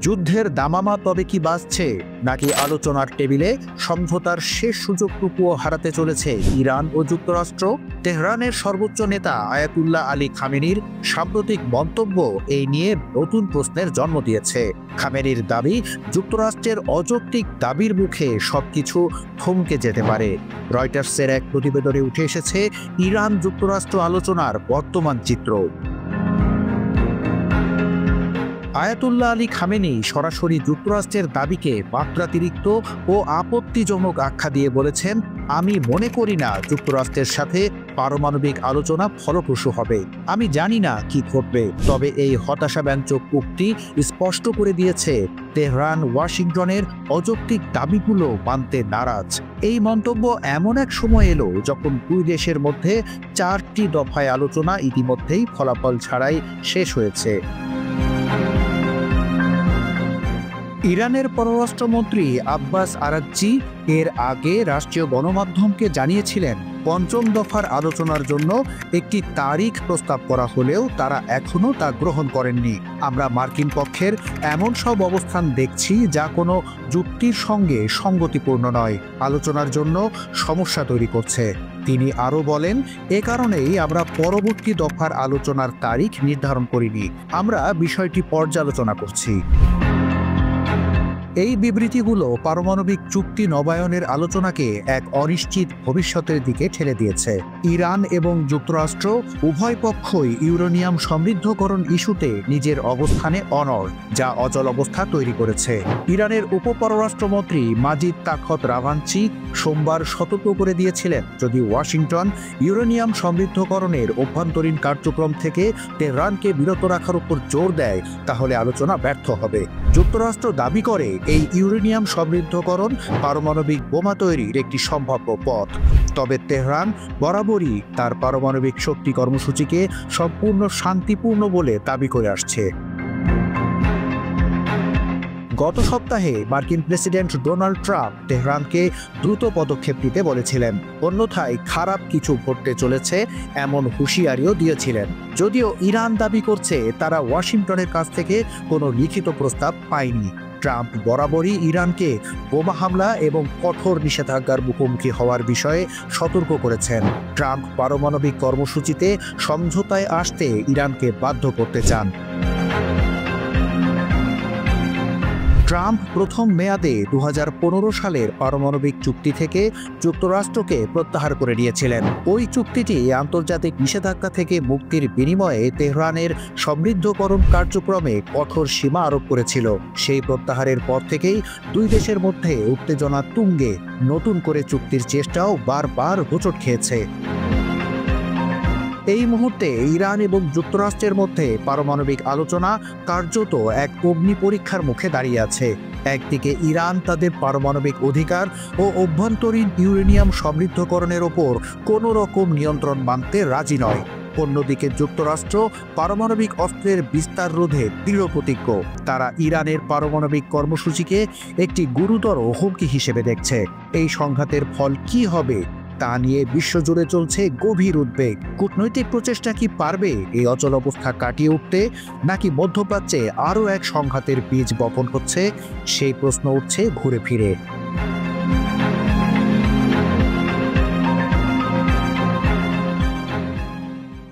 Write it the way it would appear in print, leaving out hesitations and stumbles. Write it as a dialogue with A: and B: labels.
A: যুদ্ধের দামামা তবে কি বাজছে, নাকি আলোচনার টেবিলে সমঝোতার শেষ সুযোগটুকুও হারাতে চলেছে ইরান ও যুক্তরাষ্ট্র? তেহরানের সর্বোচ্চ নেতা আয়াতুল্লাহ আলী খামেনির সাম্প্রতিক মন্তব্য এই নিয়ে নতুন প্রশ্নের জন্ম দিয়েছে। খামেনির দাবি, যুক্তরাষ্ট্রের অযৌক্তিক দাবির মুখে সবকিছু থমকে যেতে পারে। রয়টার্সের এক প্রতিবেদনে উঠে এসেছে ইরান যুক্তরাষ্ট্র আলোচনার বর্তমান চিত্র। আয়াতুল্লাহ আলী খামেনি সরাসরি যুক্তরাষ্ট্রের দাবিকে মাত্রাতিরিক্ত ও আপত্তিজনক আখ্যা দিয়ে বলেছেন, আমি মনে করি না যুক্তরাষ্ট্রের সাথে পারমাণবিক আলোচনা ফলপ্রসূ হবে। আমি জানি না কি ঘটবে, তবে এই হতাশাব্যঞ্জক উক্তি স্পষ্ট করে দিয়েছে তেহরান ওয়াশিংটনের অযৌক্তিক দাবিগুলো মানতে নারাজ। এই মন্তব্য এমন এক সময় এলো যখন দুই দেশের মধ্যে 4টি দফায় আলোচনা ইতিমধ্যেই ফলাফল ছাড়াই শেষ হয়েছে। ইরানের পররাষ্ট্রমন্ত্রী আব্বাস আরাগচি এর আগে রাষ্ট্রীয় গণমাধ্যমকে জানিয়েছিলেন, পঞ্চম দফার আলোচনার জন্য একটি তারিখ প্রস্তাব করা হলেও তারা এখনও তা গ্রহণ করেননি। আমরা মার্কিন পক্ষের এমন সব অবস্থান দেখছি যা কোনো যুক্তির সঙ্গে সঙ্গতিপূর্ণ নয়, আলোচনার জন্য সমস্যা তৈরি করছে। তিনি আরও বলেন, এ কারণেই আমরা পরবর্তী দফার আলোচনার তারিখ নির্ধারণ করিনি, আমরা বিষয়টি পর্যালোচনা করছি। এই বিবৃতিগুলো পারমাণবিক চুক্তি নবায়নের আলোচনাকে এক অনিশ্চিত ভবিষ্যতের দিকে ঠেলে দিয়েছে। ইরান এবং যুক্তরাষ্ট্র উভয় পক্ষই ইউরেনিয়াম সমৃদ্ধকরণ ইস্যুতে নিজের অবস্থানে অনড়, যা অচল অবস্থা তৈরি করেছে। ইরানের উপপররাষ্ট্রমন্ত্রী মাজিদ তাখত রাভানচি সোমবার সতর্ক করে দিয়েছিলেন, যদি ওয়াশিংটন ইউরেনিয়াম সমৃদ্ধকরণের অভ্যন্তরীণ কার্যক্রম থেকে তেহরানকে বিরত রাখার উপর জোর দেয়, তাহলে আলোচনা ব্যর্থ হবে। যুক্তরাষ্ট্র দাবি করে এই ইউরেনিয়াম সমৃদ্ধকরণ পারমাণবিক বোমা তৈরির একটি সম্ভাব্য পথ। তবে তেহরান বরাবরই তার পারমাণবিক শক্তি কর্মসূচিকে সম্পূর্ণ শান্তিপূর্ণ বলে দাবি করে আসছে। গত সপ্তাহে মার্কিন প্রেসিডেন্ট ডোনাল্ড ট্রাম্প তেহরানকে দ্রুত পদক্ষেপ নিতে বলেছিলেন, অন্যথায় খারাপ কিছু ঘটতে চলেছে এমন হুঁশিয়ারিও দিয়েছিলেন। যদিও ইরান দাবি করছে তারা ওয়াশিংটনের কাছ থেকে কোনো লিখিত প্রস্তাব পায়নি। ট্রাম্প বরাবরই ইরানকে বোমা হামলা এবং কঠোর নিষেধাজ্ঞার মুখোমুখি হওয়ার বিষয়ে সতর্ক করেছেন। ট্রাম্প পারমাণবিক কর্মসূচিতে সমঝোতায় আসতে ইরানকে বাধ্য করতে চান। ট্রাম্প প্রথম মেয়াদে 2015 সালের পারমাণবিক চুক্তি থেকে যুক্তরাষ্ট্রকে প্রত্যাহার করে নিয়েছিলেন। ওই চুক্তিটি আন্তর্জাতিক নিষেধাজ্ঞা থেকে মুক্তির বিনিময়ে তেহরানের সমৃদ্ধকরণ কার্যক্রমে কঠোর সীমা আরোপ করেছিল। সেই প্রত্যাহারের পর থেকেই দুই দেশের মধ্যে উত্তেজনা তুঙ্গে, নতুন করে চুক্তির চেষ্টাও বারবার হোঁচট খেয়েছে। এই মুহূর্তে ইরান এবং যুক্তরাষ্ট্রের মধ্যে পারমাণবিক আলোচনা কার্যত এক অগ্নি পরীক্ষার মুখে দাঁড়িয়ে আছে। একদিকে ইরান তাদের পারমাণবিক অধিকার ও অভ্যন্তরীণ ইউরেনিয়াম সমৃদ্ধকরণের ওপর কোনো রকম নিয়ন্ত্রণ মানতে রাজি নয়, অন্যদিকে যুক্তরাষ্ট্র পারমাণবিক অস্ত্রের বিস্তার রোধে দৃঢ় প্রতিজ্ঞ। তারা ইরানের পারমাণবিক কর্মসূচিকে একটি গুরুতর হুমকি হিসেবে দেখছে। এই সংঘাতের ফল কি হবে তা নিয়ে বিশ্বজুড়ে চলছে গভীর উদ্বেগ। কূটনৈতিক প্রচেষ্টা কি পারবে এই অচল অবস্থা কাটিয়ে উঠতে, নাকি মধ্যপ্রাচ্যে আরও এক সংঘাতের বীজ বপন হচ্ছে, সেই প্রশ্ন উঠছে ঘুরে ফিরে।